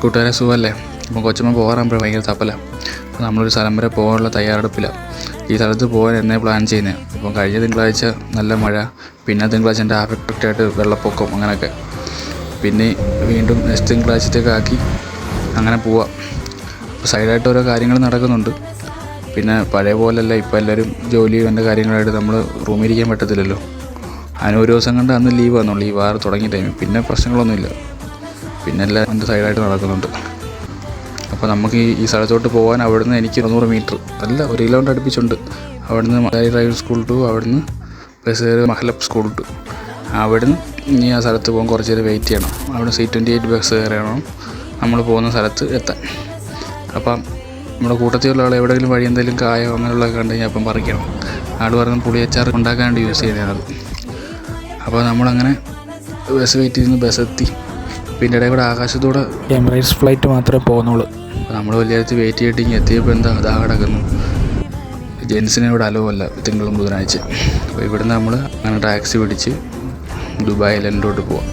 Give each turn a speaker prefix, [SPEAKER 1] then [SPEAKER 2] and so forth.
[SPEAKER 1] കൂട്ടുകാരെ സുഖമല്ലേ? അപ്പോൾ കൊച്ചമ്മ പോകാറാകുമ്പോൾ ഭയങ്കര തപ്പല. അപ്പോൾ നമ്മളൊരു സ്ഥലം വരെ പോകാനുള്ള തയ്യാറെടുപ്പിലാണ്. ഈ സ്ഥലത്ത് പോകാൻ എന്നേ പ്ലാൻ ചെയ്യുന്നത്. അപ്പം കഴിഞ്ഞ തിങ്കളാഴ്ച നല്ല മഴ, പിന്നെ തിങ്കളാഴ്ച എൻ്റെ ആഫക്റ്റായിട്ട് വെള്ളപ്പൊക്കം, അങ്ങനെയൊക്കെ. പിന്നെ വീണ്ടും നെക്സ്റ്റ് തിങ്കളാഴ്ചത്തേക്ക് ആക്കി അങ്ങനെ പോവാം. അപ്പോൾ സൈഡായിട്ട് ഓരോ കാര്യങ്ങൾ നടക്കുന്നുണ്ട്. പിന്നെ പഴയ പോലല്ല, ഇപ്പോൾ എല്ലാവരും ജോലി എൻ്റെ കാര്യങ്ങളായിട്ട് നമ്മൾ റൂമിൽ ഇരിക്കാൻ പറ്റത്തില്ലല്ലോ. അതിന് ഒരു ദിവസം കണ്ട് അന്ന് ലീവ് വന്നുള്ളൂ, ഈ വാർ തുടങ്ങിയ ടൈമിൽ. പിന്നെ പ്രശ്നങ്ങളൊന്നുമില്ല, പിന്നെ എല്ലാം എൻ്റെ സൈഡായിട്ട് നടക്കുന്നുണ്ട്. അപ്പോൾ നമുക്ക് ഈ സ്ഥലത്തോട്ട് പോകാൻ അവിടുന്ന് എനിക്ക് 100 മീറ്റർ അല്ല 1 കിലോമീറ്റർ അടുപ്പിച്ചുണ്ട്. അവിടുന്ന് മലയാളി ഡ്രൈവിംഗ് സ്കൂൾ ടു അവിടുന്ന് ബസ് കയറി മഹലബ് സ്കൂൾ ടു അവിടുന്ന് ഇനി ആ സ്ഥലത്ത് പോകാൻ കുറച്ച് നേരം വെയിറ്റ് ചെയ്യണം. അവിടെ C28 ബസ് കയറണം നമ്മൾ പോകുന്ന സ്ഥലത്ത് എത്താൻ. അപ്പം നമ്മുടെ കൂട്ടത്തിലുള്ള ആൾ എവിടെയെങ്കിലും വഴി എന്തെങ്കിലും കായോ അങ്ങനെയുള്ളതൊക്കെ കണ്ടു കഴിഞ്ഞാൽ അപ്പം പറിക്കണം. ആൾ പറഞ്ഞ പുളിയച്ചാർ ഉണ്ടാക്കാൻ വേണ്ടി യൂസ് ചെയ്യുന്നതാണ്. അപ്പോൾ നമ്മളങ്ങനെ ബസ് വെയിറ്റ് ചെയ്യുന്ന ബസ് എത്തി. പിന്നെ ഇടയിൽ കൂടെ ആകാശത്തൂടെ എമിറേറ്റ്സ് ഫ്ലൈറ്റ് മാത്രമേ പോകുന്നുള്ളൂ. അപ്പോൾ നമ്മൾ വലിയ വെയിറ്റ് ചെയ്തിട്ട് ഇങ്ങനെ എത്തിയപ്പോൾ എന്താ അതാ കിടക്കുന്നു. ജെൻസിനെ ഇവിടെ അലവല്ല തിങ്കളും ബുധനാഴ്ച. അപ്പോൾ ഇവിടുന്ന് നമ്മൾ അങ്ങനെ ടാക്സി പിടിച്ച് ദുബായ് ഐലൻഡിലോട്ട് പോവാം.